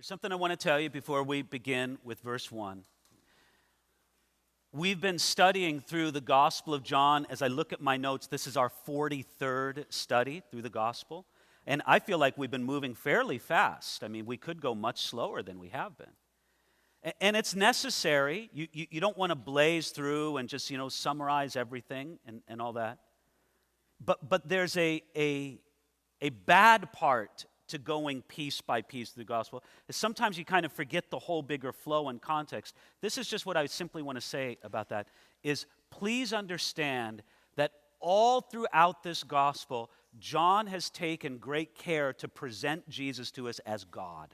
Something I want to tell you before we begin with verse 1. We've been studying through the Gospel of John. As I look at my notes, this is our 43rd study through the Gospel. And I feel like we've been moving fairly fast. I mean, we could go much slower than we have been. And it's necessary. You don't want to blaze through and just, summarize everything and all that. But there's a bad part to going piece by piece through the gospel. Is sometimes you kind of forget the whole bigger flow and context. This is just what I simply want to say about that, is please understand that all throughout this gospel, John has taken great care to present Jesus to us as God.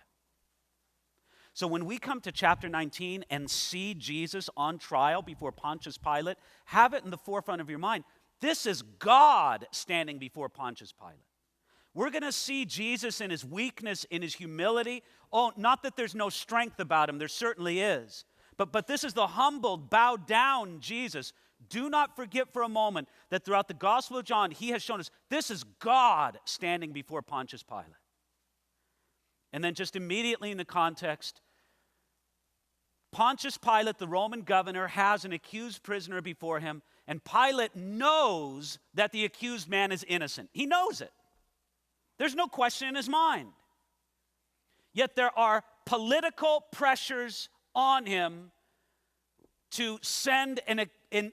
So when we come to chapter 19 and see Jesus on trial before Pontius Pilate, have it in the forefront of your mind. This is God standing before Pontius Pilate. We're going to see Jesus in his weakness, in his humility. Oh, not that there's no strength about him. There certainly is. But this is the humbled, bowed down Jesus. Do not forget for a moment that throughout the Gospel of John, he has shown us this is God standing before Pontius Pilate. And then just immediately in the context, Pontius Pilate, the Roman governor, has an accused prisoner before him, and Pilate knows that the accused man is innocent. He knows it. There's no question in his mind. Yet there are political pressures on him to send an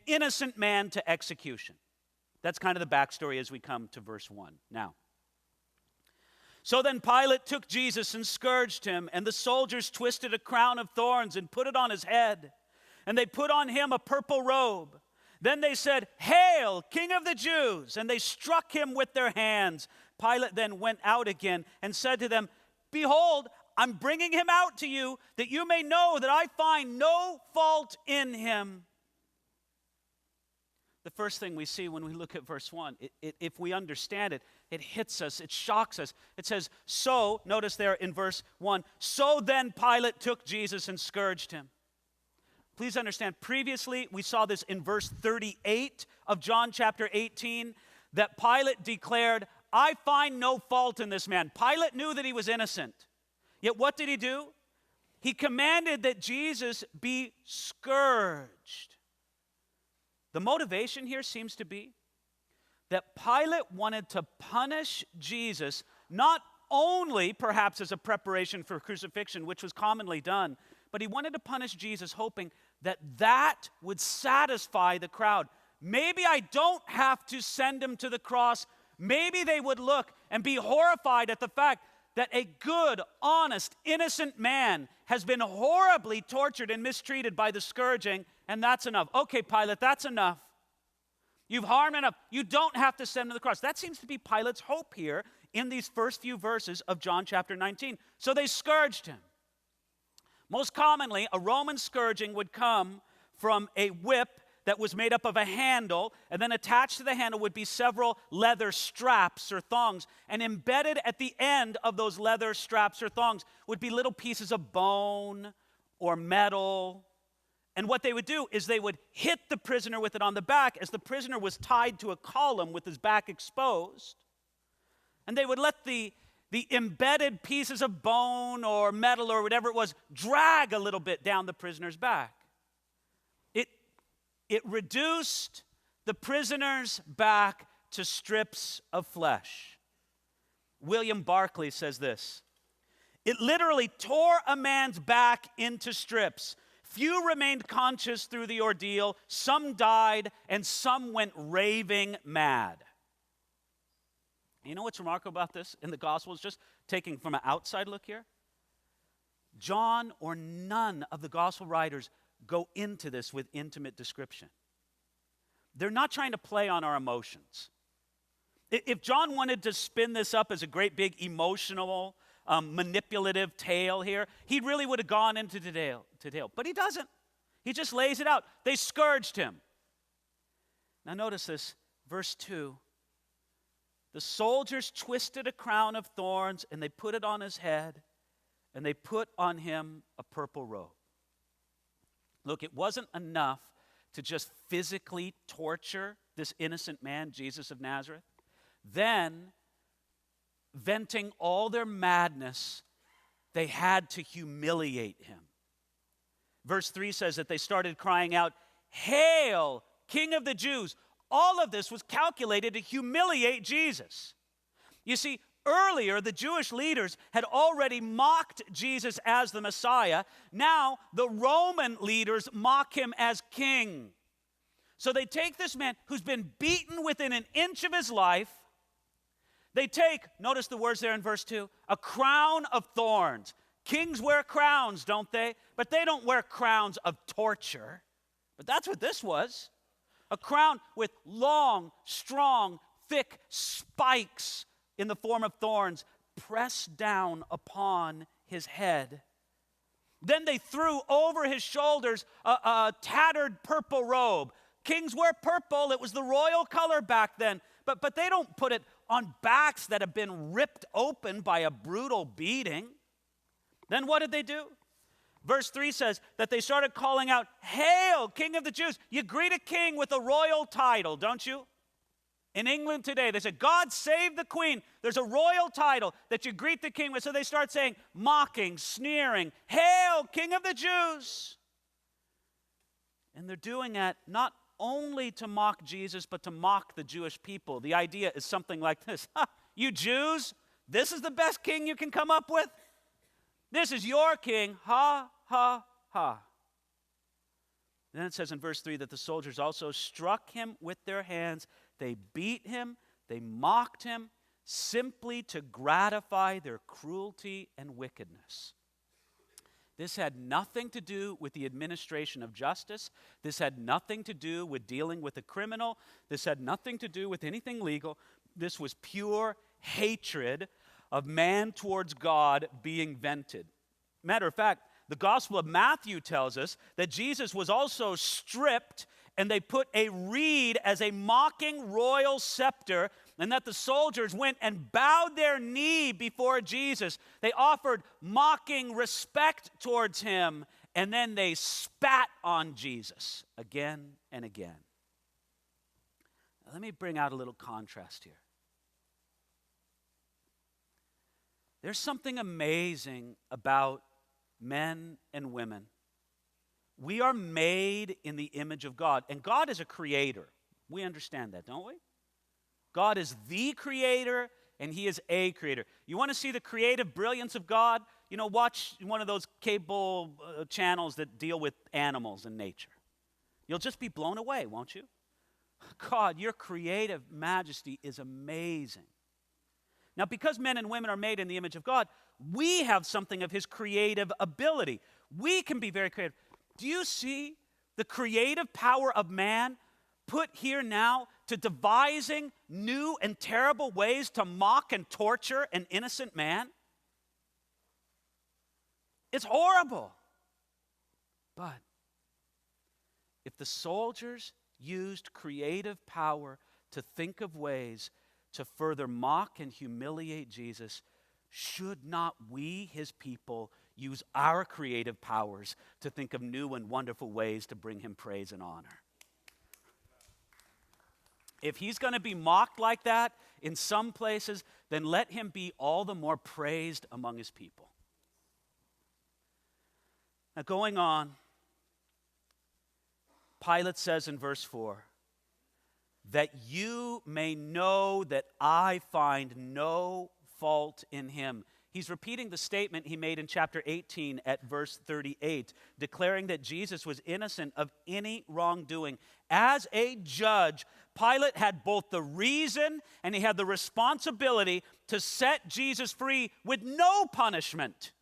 innocent man to execution. That's kind of the backstory as we come to verse 1. Now, so then Pilate took Jesus and scourged him, and the soldiers twisted a crown of thorns and put it on his head. And they put on him a purple robe. Then they said, "Hail, King of the Jews!" And they struck him with their hands. Pilate then went out again and said to them, "Behold, I'm bringing him out to you, that you may know that I find no fault in him." The first thing we see when we look at verse 1, if we understand it, it hits us, it shocks us. It says, so, notice there in verse 1, so then Pilate took Jesus and scourged him. Please understand, previously we saw this in verse 38 of John chapter 18, that Pilate declared, "I find no fault in this man." Pilate knew that he was innocent. Yet what did he do? He commanded that Jesus be scourged. The motivation here seems to be that Pilate wanted to punish Jesus, not only perhaps as a preparation for crucifixion, which was commonly done, but he wanted to punish Jesus hoping that that would satisfy the crowd. Maybe I don't have to send him to the cross. Maybe they would look and be horrified at the fact that a good, honest, innocent man has been horribly tortured and mistreated by the scourging, and that's enough. Okay, Pilate, that's enough. You've harmed enough. You don't have to send him to the cross. That seems to be Pilate's hope here in these first few verses of John chapter 19. So they scourged him. Most commonly, a Roman scourging would come from a whip that was made up of a handle, and then attached to the handle would be several leather straps or thongs, and embedded at the end of those leather straps or thongs would be little pieces of bone or metal. And what they would do is they would hit the prisoner with it on the back as the prisoner was tied to a column with his back exposed, and they would let the embedded pieces of bone or metal or whatever it was drag a little bit down the prisoner's back. It reduced the prisoner's back to strips of flesh. William Barclay says this: it literally tore a man's back into strips. Few remained conscious through the ordeal. Some died, and some went raving mad. You know what's remarkable about this in the Gospels, just taking from an outside look here? John or none of the Gospel writers go into this with intimate description. They're not trying to play on our emotions. If John wanted to spin this up as a great big emotional, manipulative tale here, he really would have gone into detail. But he doesn't. He just lays it out. They scourged him. Now notice this, verse 2. The soldiers twisted a crown of thorns, and they put it on his head, and they put on him a purple robe. Look, it wasn't enough to just physically torture this innocent man, Jesus of Nazareth. Then, venting all their madness, they had to humiliate him. Verse 3 says that they started crying out, "Hail, King of the Jews." All of this was calculated to humiliate Jesus. You see, earlier, the Jewish leaders had already mocked Jesus as the Messiah. Now, the Roman leaders mock him as king. So they take this man who's been beaten within an inch of his life. They take, notice the words there in verse 2, a crown of thorns. Kings wear crowns, don't they? But they don't wear crowns of torture. But that's what this was. A crown with long, strong, thick spikes in the form of thorns pressed down upon his head. Then they threw over his shoulders a tattered purple robe. Kings wear purple. It was the royal color back then. But they don't put it on backs that have been ripped open by a brutal beating. Then what did they do? Verse 3 says that they started calling out, "Hail, King of the Jews." You greet a king with a royal title, don't you? In England today, they say, "God save the Queen." There's a royal title that you greet the king with. So they start saying, mocking, sneering, "Hail, King of the Jews." And they're doing that not only to mock Jesus, but to mock the Jewish people. The idea is something like this. You Jews, this is the best king you can come up with? This is your king. Ha, ha, ha. Then it says in verse 3 that the soldiers also struck him with their hands. They beat him. They mocked him simply to gratify their cruelty and wickedness. This had nothing to do with the administration of justice. This had nothing to do with dealing with a criminal. This had nothing to do with anything legal. This was pure hatred of man towards God being vented. Matter of fact, the Gospel of Matthew tells us that Jesus was also stripped, and they put a reed as a mocking royal scepter, and that the soldiers went and bowed their knee before Jesus. They offered mocking respect towards him, and then they spat on Jesus again and again. Now, let me bring out a little contrast here. There's something amazing about men and women. We are made in the image of God, and God is a creator. We understand that, don't we? God is the creator, and he is a creator. You want to see the creative brilliance of God? You know, watch one of those cable channels that deal with animals and nature. You'll just be blown away, won't you? God, your creative majesty is amazing. Now, because men and women are made in the image of God, we have something of his creative ability. We can be very creative. Do you see the creative power of man put here now to devising new and terrible ways to mock and torture an innocent man? It's horrible. But if the soldiers used creative power to think of ways to further mock and humiliate Jesus, should not we, his people, use our creative powers to think of new and wonderful ways to bring him praise and honor? If he's going to be mocked like that in some places, then let him be all the more praised among his people. Now, going on, Pilate says in verse 4, "That you may know that I find no fault in him." He's repeating the statement he made in chapter 18 at verse 38, declaring that Jesus was innocent of any wrongdoing. As a judge, Pilate had both the reason and he had the responsibility to set Jesus free with no punishment,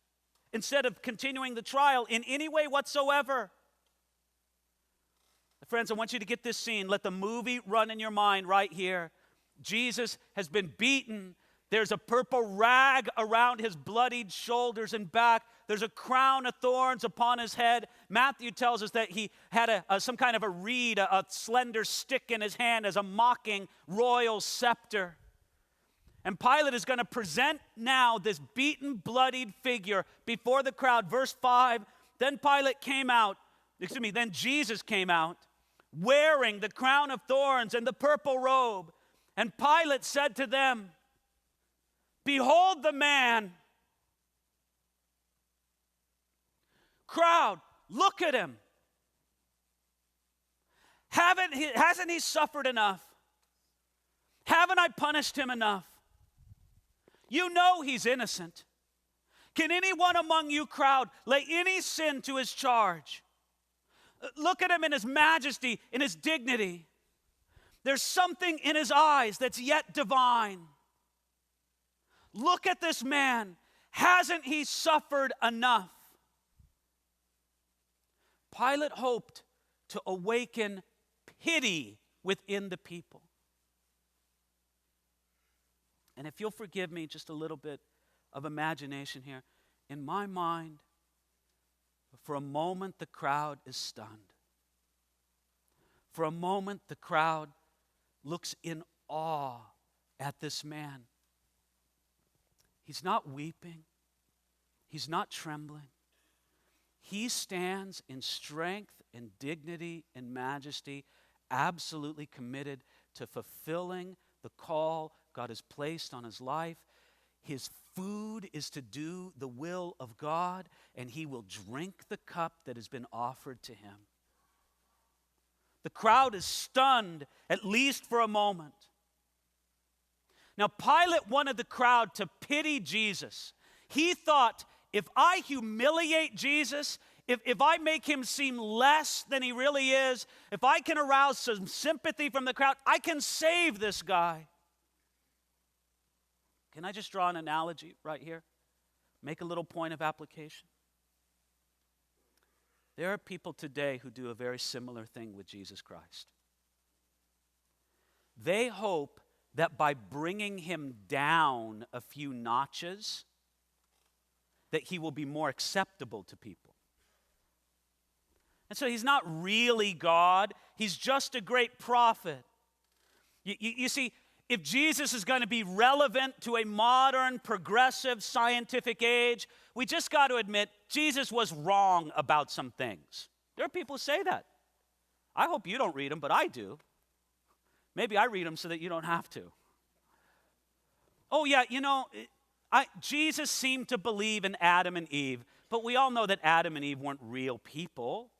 instead of continuing the trial in any way whatsoever. Friends, I want you to get this scene. Let the movie run in your mind right here. Jesus has been beaten. There's a purple rag around his bloodied shoulders and back. There's a crown of thorns upon his head. Matthew tells us that he had some kind of a reed, a slender stick in his hand as a mocking royal scepter. And Pilate is going to present now this beaten, bloodied figure before the crowd. Verse 5, then Jesus came out, wearing the crown of thorns and the purple robe. And Pilate said to them, "Behold the man." Crowd, look at him. Hasn't he suffered enough? Haven't I punished him enough? You know he's innocent. Can anyone among you, crowd, lay any sin to his charge? Look at him in his majesty, in his dignity. There's something in his eyes that's yet divine. Look at this man. Hasn't he suffered enough? Pilate hoped to awaken pity within the people. And if you'll forgive me just a little bit of imagination here, in my mind, for a moment the crowd is stunned. For a moment the crowd looks in awe at this man. He's not weeping. He's not trembling. He stands in strength and dignity and majesty, absolutely committed to fulfilling the call God has placed on his life. His food is to do the will of God, and he will drink the cup that has been offered to him. The crowd is stunned, at least for a moment. Now, Pilate wanted the crowd to pity Jesus. He thought, if I humiliate Jesus, if I make him seem less than he really is, if I can arouse some sympathy from the crowd, I can save this guy. Can I just draw an analogy right here? Make a little point of application. There are people today who do a very similar thing with Jesus Christ. They hope that by bringing him down a few notches, that he will be more acceptable to people. And so he's not really God. He's just a great prophet. You see, if Jesus is going to be relevant to a modern, progressive, scientific age, we just got to admit Jesus was wrong about some things. There are people who say that. I hope you don't read them, but I do. Maybe I read them so that you don't have to. Oh yeah, Jesus seemed to believe in Adam and Eve, but we all know that Adam and Eve weren't real people.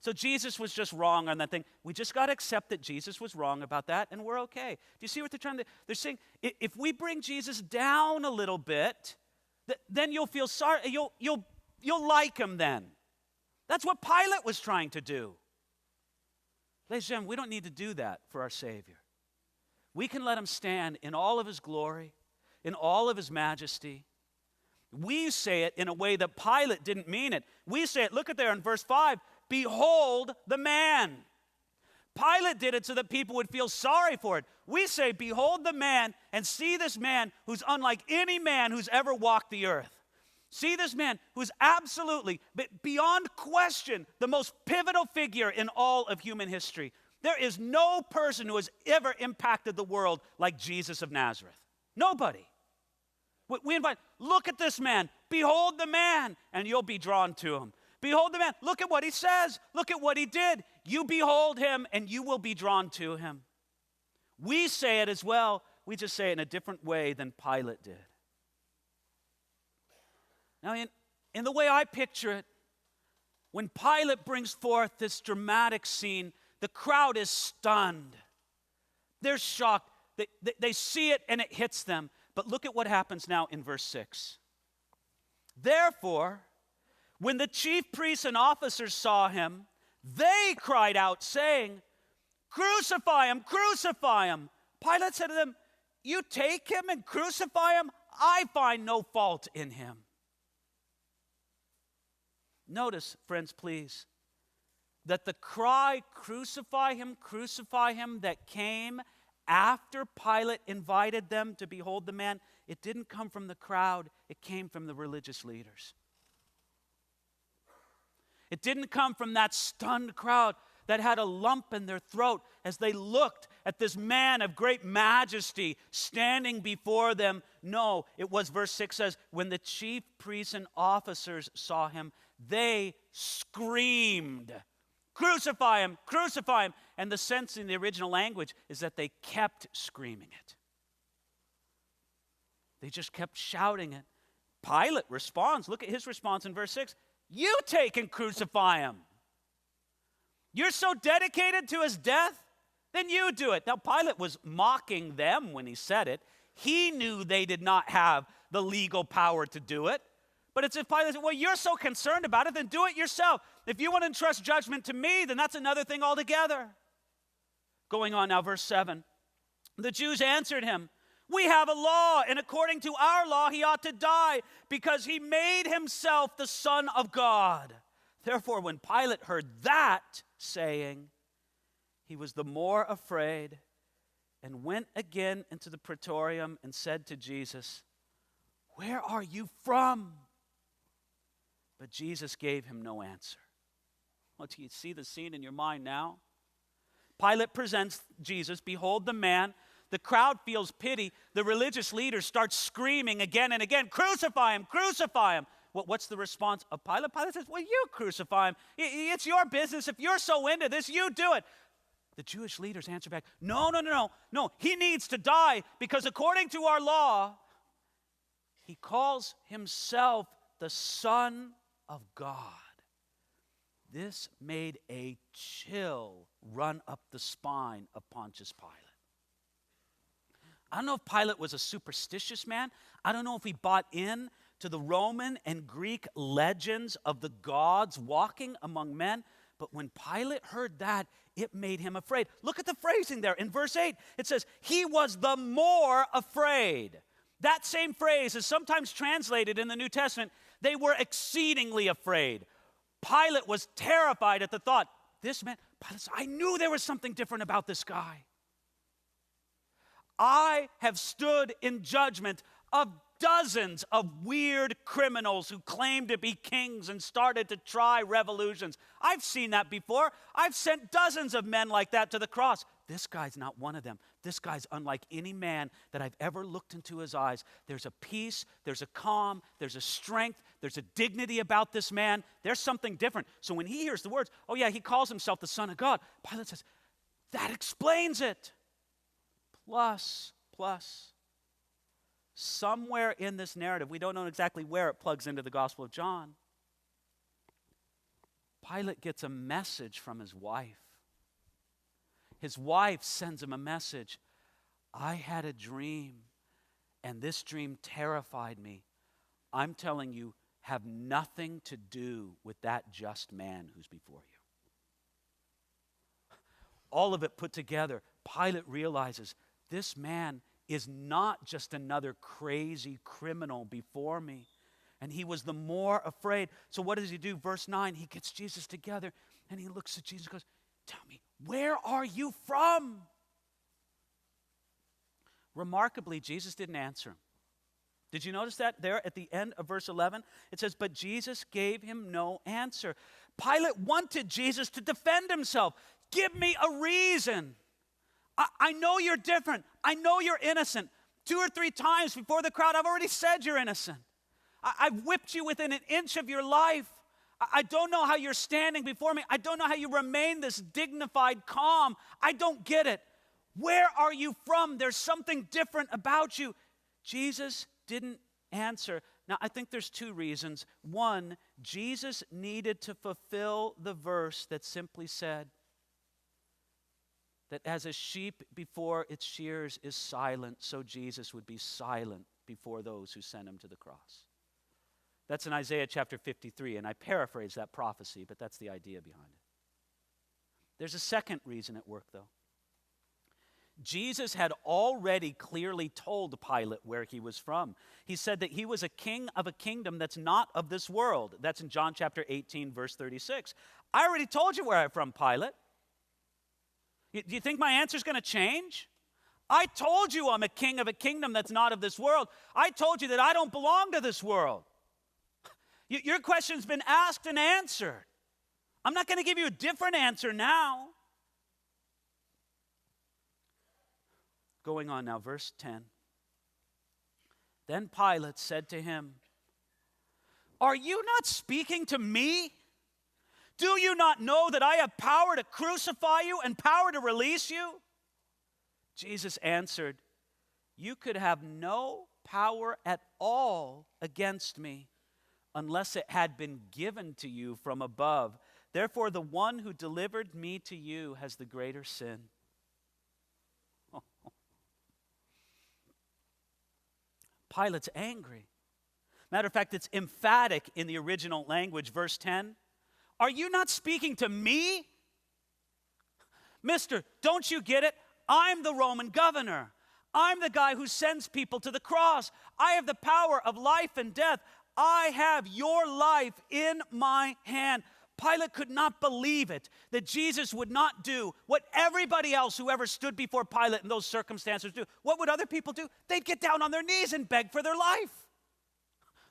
So Jesus was just wrong on that thing. We just got to accept that Jesus was wrong about that, and we're okay. Do you see what they're trying to do? They're saying, if we bring Jesus down a little bit, then you'll feel sorry. You'll like him then. That's what Pilate was trying to do. Ladies and gentlemen, we don't need to do that for our Savior. We can let him stand in all of his glory, in all of his majesty. We say it in a way that Pilate didn't mean it. We say it, look at there in verse 5, behold the man. Pilate did it so that people would feel sorry for it. We say, behold the man, and see this man who's unlike any man who's ever walked the earth. See this man who's absolutely, beyond question, the most pivotal figure in all of human history. There is no person who has ever impacted the world like Jesus of Nazareth. Nobody. We invite, look at this man, behold the man, and you'll be drawn to him. Behold the man, look at what he says, look at what he did. You behold him, and you will be drawn to him. We say it as well, we just say it in a different way than Pilate did. Now, in the way I picture it, when Pilate brings forth this dramatic scene, the crowd is stunned. They're shocked. They see it and it hits them. But look at what happens now in verse 6. Therefore, when the chief priests and officers saw him, they cried out, saying, crucify him, crucify him. Pilate said to them, you take him and crucify him? I find no fault in him. Notice, friends, please, that the cry, crucify him, that came after Pilate invited them to behold the man, it didn't come from the crowd, it came from the religious leaders. It didn't come from that stunned crowd that had a lump in their throat as they looked at this man of great majesty standing before them. No, it was, verse 6 says, when the chief priests and officers saw him, they screamed, crucify him, crucify him. And the sense in the original language is that they kept screaming it. They just kept shouting it. Pilate responds. Look at his response in verse 6. You take and crucify him. You're so dedicated to his death, then you do it. Now, Pilate was mocking them when he said it. He knew they did not have the legal power to do it. But it's if Pilate said, well, you're so concerned about it, then do it yourself. If you want to entrust judgment to me, then that's another thing altogether. Going on now, verse 7. The Jews answered him, we have a law, and according to our law, he ought to die because he made himself the Son of God. Therefore, when Pilate heard that saying, he was the more afraid and went again into the praetorium and said to Jesus, where are you from? But Jesus gave him no answer. Well, do you see the scene in your mind now? Pilate presents Jesus. Behold the man. The crowd feels pity. The religious leaders start screaming again and again, crucify him, crucify him. What's the response of Pilate? Pilate says, well, you crucify him. It's your business. If you're so into this, you do it. The Jewish leaders answer back, no. He needs to die because according to our law, he calls himself the Son of God. This made a chill run up the spine of Pontius Pilate. I don't know if Pilate was a superstitious man. I don't know if he bought in to the Roman and Greek legends of the gods walking among men. But when Pilate heard that, it made him afraid. Look at the phrasing there. In verse 8, it says, he was the more afraid. That same phrase is sometimes translated in the New Testament, they were exceedingly afraid. Pilate was terrified at the thought, this man, Pilate said, I knew there was something different about this guy. I have stood in judgment of dozens of weird criminals who claim to be kings and started to try revolutions. I've seen that before. I've sent dozens of men like that to the cross. This guy's not one of them. This guy's unlike any man that I've ever looked into his eyes. There's a peace, there's a calm, there's a strength, there's a dignity about this man. There's something different. So when he hears the words, oh yeah, he calls himself the Son of God, Pilate says, that explains it. Plus, somewhere in this narrative, we don't know exactly where it plugs into the Gospel of John, Pilate gets a message from his wife. His wife sends him a message. I had a dream, and this dream terrified me. I'm telling you, have nothing to do with that just man who's before you. All of it put together, Pilate realizes this man is not just another crazy criminal before me. And he was the more afraid. So what does he do? Verse 9, he gets Jesus together and he looks at Jesus and goes, tell me, where are you from? Remarkably, Jesus didn't answer him. Did you notice that there at the end of verse 11? It says, but Jesus gave him no answer. Pilate wanted Jesus to defend himself. Give me a reason. I know you're different. I know you're innocent. 2 or 3 times before the crowd, I've already said you're innocent. I've whipped you within an inch of your life. I don't know how you're standing before me. I don't know how you remain this dignified, calm. I don't get it. Where are you from? There's something different about you. Jesus didn't answer. Now, I think there's 2 reasons. One, Jesus needed to fulfill the verse that simply said, that as a sheep before its shears is silent, so Jesus would be silent before those who sent him to the cross. That's in Isaiah chapter 53, and I paraphrase that prophecy, but that's the idea behind it. There's a second reason at work, though. Jesus had already clearly told Pilate where he was from. He said that he was a king of a kingdom that's not of this world. That's in John chapter 18, verse 36. I already told you where I'm from, Pilate. Do you think my answer is going to change? I told you I'm a king of a kingdom that's not of this world. I told you that I don't belong to this world. Your question's been asked and answered. I'm not going to give you a different answer now. Going on now, verse 10. Then Pilate said to him, are you not speaking to me? Do you not know that I have power to crucify you and power to release you? Jesus answered, you could have no power at all against me unless it had been given to you from above. Therefore, the one who delivered me to you has the greater sin. Pilate's angry. Matter of fact, it's emphatic in the original language. Verse 10, are you not speaking to me? Mister, don't you get it? I'm the Roman governor. I'm the guy who sends people to the cross. I have the power of life and death. I have your life in my hand. Pilate could not believe it, that Jesus would not do what everybody else who ever stood before Pilate in those circumstances do. What would other people do? They'd get down on their knees and beg for their life.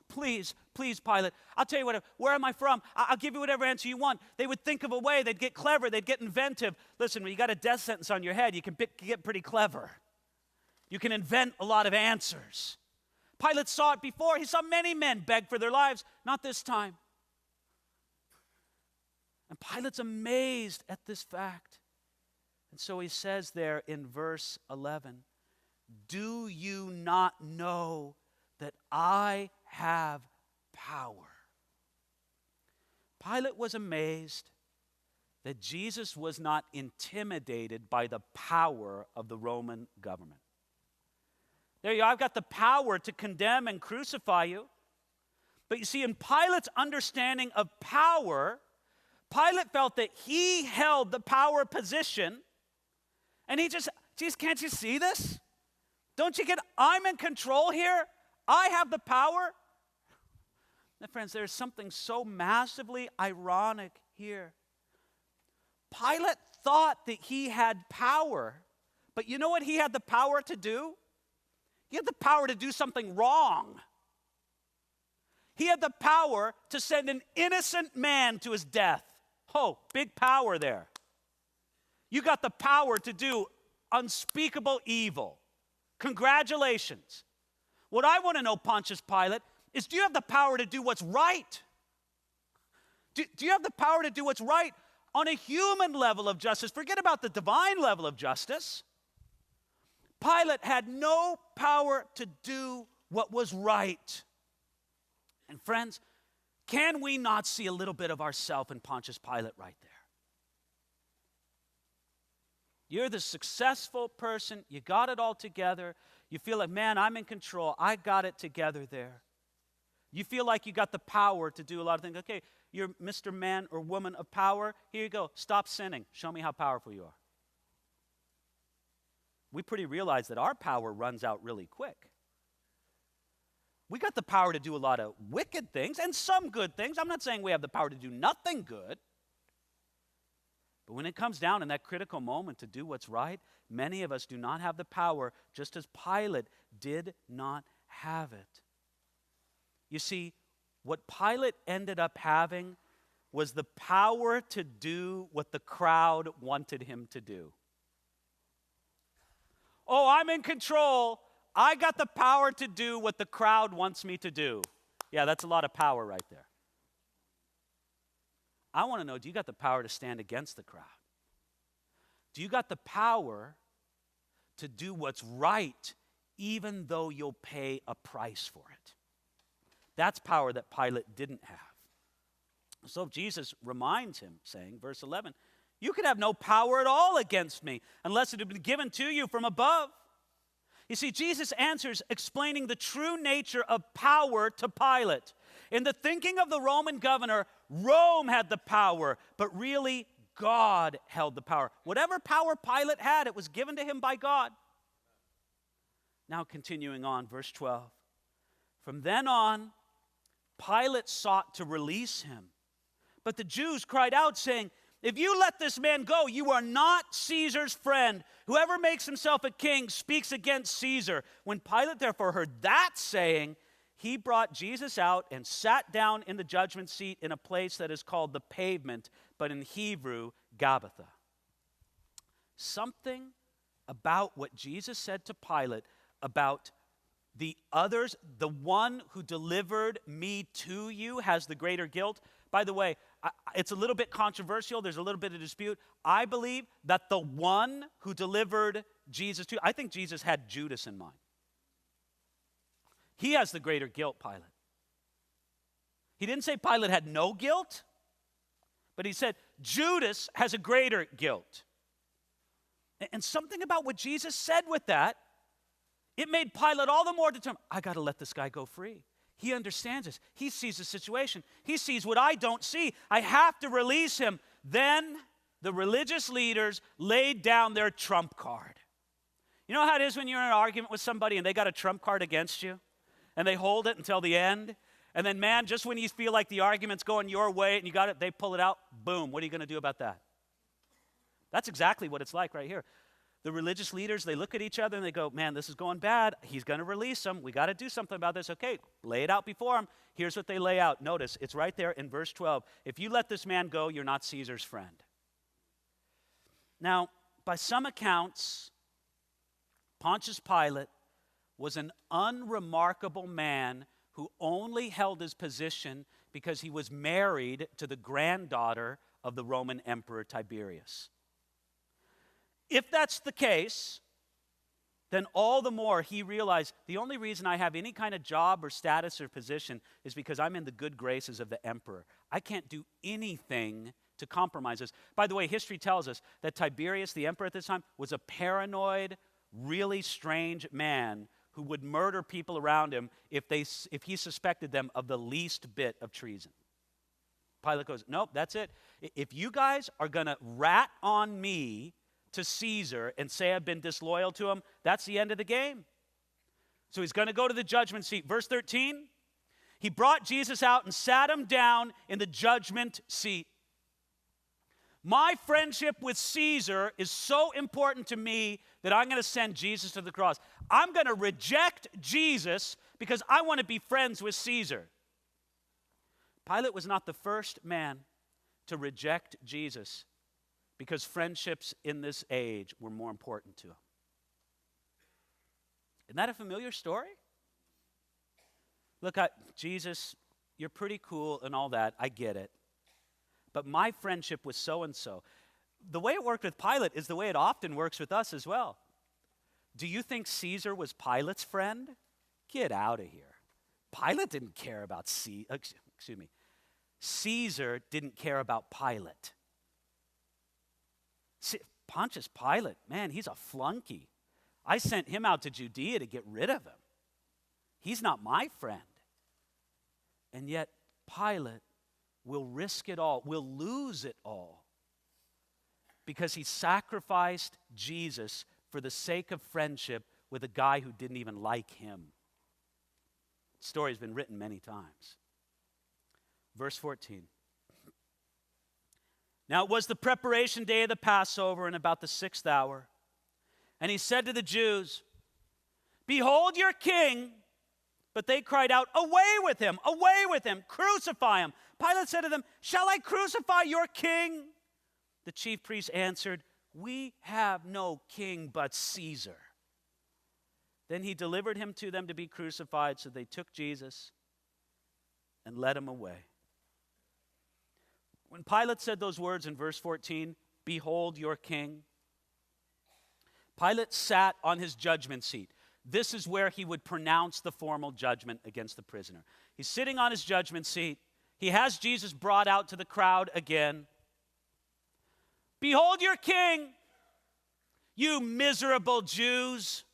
Please, please, Pilate, I'll tell you what, where am I from? I'll give you whatever answer you want. They would think of a way. They'd get clever. They'd get inventive. Listen, when you got a death sentence on your head, you can get pretty clever. You can invent a lot of answers. Pilate saw it before. He saw many men beg for their lives. Not this time. And Pilate's amazed at this fact. And so he says there in verse 11, do you not know that I have power? Pilate was amazed that Jesus was not intimidated by the power of the Roman government. There you are, I've got the power to condemn and crucify you. But you see, in Pilate's understanding of power, Pilate felt that he held the power position, and he just, geez, can't you see this? Don't you get, I'm in control here. I have the power. Now, friends, there's something so massively ironic here. Pilate thought that he had power, but you know what he had the power to do? He had the power to do something wrong. He had the power to send an innocent man to his death. Oh, big power there. You got the power to do unspeakable evil. Congratulations. What I want to know, Pontius Pilate, is do you have the power to do what's right? Do you have the power to do what's right on a human level of justice? Forget about the divine level of justice. Pilate had no power to do what was right. And friends, can we not see a little bit of ourselves in Pontius Pilate right there? You're the successful person. You got it all together. You feel like, man, I'm in control. I got it together there. You feel like you got the power to do a lot of things. Okay, you're Mr. Man or woman of power. Here you go. Stop sinning. Show me how powerful you are. We pretty realize that our power runs out really quick. We got the power to do a lot of wicked things and some good things. I'm not saying we have the power to do nothing good. But when it comes down in that critical moment to do what's right, many of us do not have the power, just as Pilate did not have it. You see, what Pilate ended up having was the power to do what the crowd wanted him to do. Oh, I'm in control. I got the power to do what the crowd wants me to do. Yeah, that's a lot of power right there. I want to know, do you got the power to stand against the crowd? Do you got the power to do what's right even though you'll pay a price for it? That's power that Pilate didn't have. So Jesus reminds him, saying, verse 11, you could have no power at all against me unless it had been given to you from above. You see, Jesus answers explaining the true nature of power to Pilate. In the thinking of the Roman governor, Rome had the power, but really God held the power. Whatever power Pilate had, it was given to him by God. Now continuing on, verse 12. From then on, Pilate sought to release him. But the Jews cried out, saying, if you let this man go, you are not Caesar's friend. Whoever makes himself a king speaks against Caesar. When Pilate therefore heard that saying, he brought Jesus out and sat down in the judgment seat in a place that is called the Pavement, but in Hebrew, Gabbatha. Something about what Jesus said to Pilate about the others, the one who delivered me to you has the greater guilt. By the way, it's a little bit controversial. There's a little bit of dispute. I believe that the one who delivered Jesus to, I think Jesus had Judas in mind. He has the greater guilt, Pilate. He didn't say Pilate had no guilt, but he said Judas has a greater guilt. And something about what Jesus said with that, it made Pilate all the more determined. I got to let this guy go free. He understands this. He sees the situation. He sees what I don't see. I have to release him. Then the religious leaders laid down their trump card. You know how it is when you're in an argument with somebody and they got a trump card against you? And they hold it until the end? And then, man, just when you feel like the argument's going your way and you got it, they pull it out. Boom. What are you going to do about that? That's exactly what it's like right here. The religious leaders, they look at each other and they go, man, this is going bad. He's going to release him. We got to do something about this. Okay, lay it out before him. Here's what they lay out. Notice, it's right there in verse 12. If you let this man go, you're not Caesar's friend. Now, by some accounts, Pontius Pilate was an unremarkable man who only held his position because he was married to the granddaughter of the Roman Emperor Tiberius. If that's the case, then all the more he realized the only reason I have any kind of job or status or position is because I'm in the good graces of the emperor. I can't do anything to compromise this. By the way, history tells us that Tiberius, the emperor at this time, was a paranoid, really strange man who would murder people around him if he suspected them of the least bit of treason. Pilate goes, nope, that's it. If you guys are going to rat on me to Caesar and say I've been disloyal to him, that's the end of the game. So he's going to go to the judgment seat. Verse 13, he brought Jesus out and sat him down in the judgment seat. My friendship with Caesar is so important to me that I'm going to send Jesus to the cross. I'm going to reject Jesus because I want to be friends with Caesar. Pilate was not the first man to reject Jesus because friendships in this age were more important to him. Isn't that a familiar story? Look, Jesus, you're pretty cool and all that. I get it. But my friendship with so-and-so, the way it worked with Pilate is the way it often works with us as well. Do you think Caesar was Pilate's friend? Get out of here. Pilate didn't care about Caesar didn't care about Pilate. Pontius Pilate, man, he's a flunky. I sent him out to Judea to get rid of him. He's not my friend. And yet Pilate will risk it all, will lose it all, because he sacrificed Jesus for the sake of friendship with a guy who didn't even like him. The story has been written many times. Verse 14. Now it was the preparation day of the Passover and about the 6th hour. And he said to the Jews, behold your king. But they cried out, away with him, crucify him. Pilate said to them, shall I crucify your king? The chief priests answered, we have no king but Caesar. Then he delivered him to them to be crucified, so they took Jesus and led him away. When Pilate said those words in verse 14, behold your king, Pilate sat on his judgment seat. This is where he would pronounce the formal judgment against the prisoner. He's sitting on his judgment seat. He has Jesus brought out to the crowd again. Behold your king, you miserable Jews.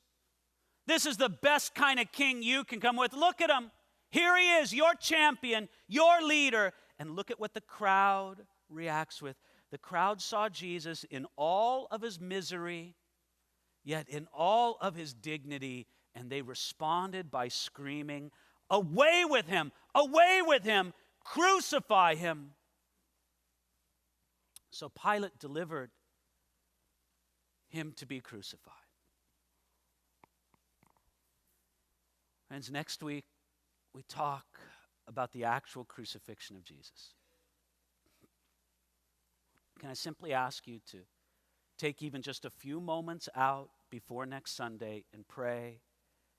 This is the best kind of king you can come with. Look at him. Here he is, your champion, your leader. And look at what the crowd reacts with. The crowd saw Jesus in all of his misery, yet in all of his dignity, and they responded by screaming, away with him, crucify him. So Pilate delivered him to be crucified. Friends, next week we talk about the actual crucifixion of Jesus. Can I simply ask you to take even just a few moments out before next Sunday and pray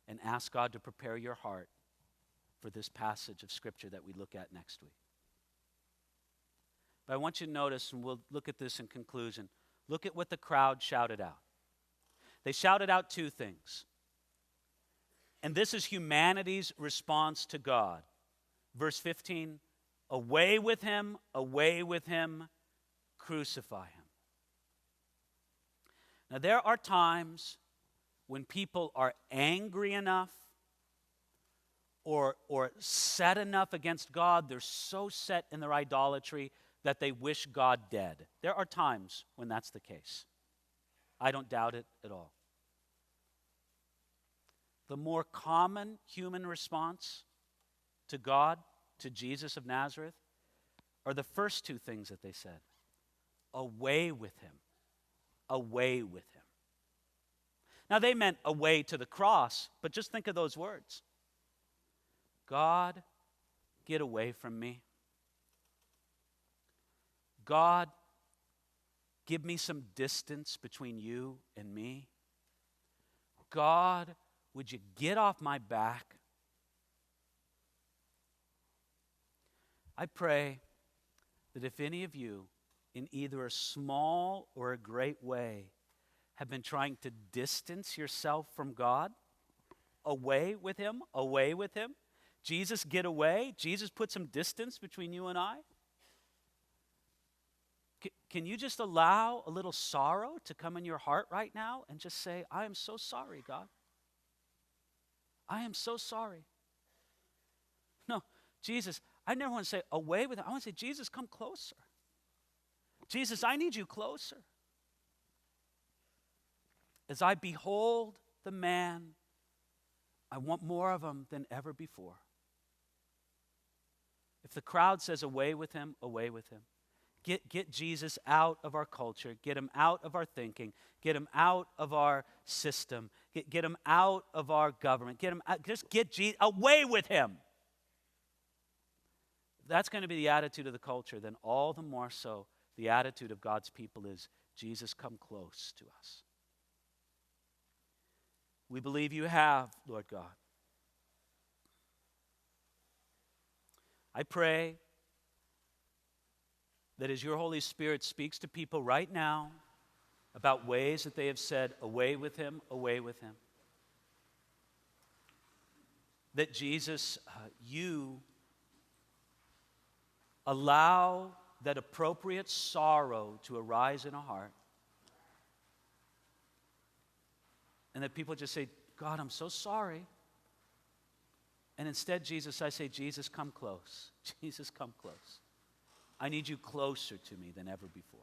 and ask God to prepare your heart for this passage of Scripture that we look at next week. But I want you to notice, and we'll look at this in conclusion, look at what the crowd shouted out. They shouted out two things. And this is humanity's response to God. Verse 15, Away with him, away with him, crucify him. Now, there are times when people are angry enough or set enough against God, they're so set in their idolatry that they wish God dead. There are times when that's the case. I don't doubt it at all. The more common human response to God, to Jesus of Nazareth, are the first two things that they said. Away with him. Away with him. Now, they meant away to the cross, but just think of those words. God, get away from me. God, give me some distance between you and me. God, would you get off my back? I pray that if any of you, in either a small or a great way, have been trying to distance yourself from God, away with him, Jesus, get away. Jesus, put some distance between you and I. Can you just allow a little sorrow to come in your heart right now and just say, I am so sorry, God. I am so sorry. No, Jesus, I never want to say away with him. I want to say, Jesus, come closer. Jesus, I need you closer. As I behold the man, I want more of him than ever before. If the crowd says away with him, away with him. Get Jesus out of our culture. Get him out of our thinking. Get him out of our system. Get him out of our government. Get him out, just get Jesus away with him. If that's going to be the attitude of the culture, then all the more so the attitude of God's people is, Jesus, come close to us. We believe you have, Lord God. I pray that as your Holy Spirit speaks to people right now about ways that they have said, away with him, that Jesus, you allow that appropriate sorrow to arise in a heart. And that people just say, God, I'm so sorry. And instead, Jesus, I say, Jesus, come close. Jesus, come close. I need you closer to me than ever before.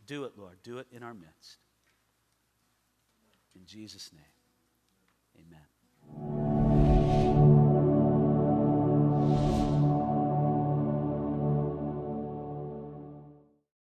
Do it, Lord. Do it in our midst. In Jesus' name, amen.